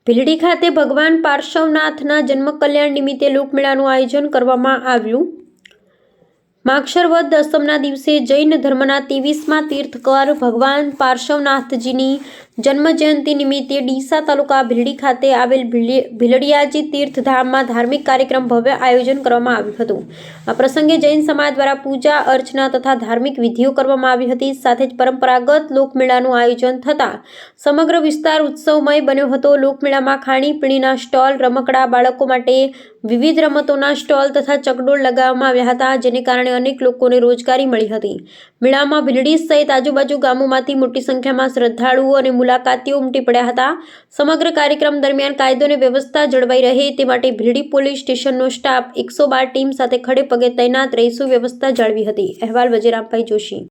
ભીલડી ખાતે ભગવાન પાર્શ્વનાથના જન્મ કલ્યાણ નિમિત્તે લોકમેળાનું આયોજન કરવામાં આવ્યું। માગશર વદ દસમના દિવસે જૈન ધર્મના 23મા તીર્થકર ભગવાન પાર્શ્વનાથજીની જન્મ જયંતિ નિમિત્તે ડીસા તાલુકા ભીલડી ખાતે આવેલ ભીલડિયાજી તીર્થધામમાં ધાર્મિક કાર્યક્રમ ભવ્ય આયોજન કરવામાં આવ્યું હતું। આ પ્રસંગે જૈન સમાજ દ્વારા પૂજા અર્ચના તથા ધાર્મિક વિધિઓ કરવામાં આવી હતી। સાથે જ પરંપરાગત લોકમેળાનું આયોજન થતાં સમગ્ર વિસ્તાર ઉત્સવમય બન્યો હતો। લોકમેળામાં ખાણીપીણીના સ્ટોલ, રમકડા, બાળકો માટે વિવિધ રમતોના સ્ટોલ તથા ચકડોળ લગાવવામાં આવ્યા હતા, જેને કારણે અનેક લોકોને રોજગારી મળી હતી। મેળામાં ભીલડી સહિત આજુબાજુ ગામોમાંથી મોટી સંખ્યામાં શ્રદ્ધાળુઓ અને મુલાકાતીઓ ઉમટી પડ્યા હતા। સમગ્ર કાર્યક્રમ દરમિયાન કાયદો અને વ્યવસ્થા જળવાઈ રહે તે માટે ભીલડી પોલીસ સ્ટેશનનો સ્ટાફ 112 ટીમ સાથે ખડે પગે તૈનાત રહી સુવ્યવસ્થા જાળવી હતી। અહેવાલ વજીરામભાઈ જોશી।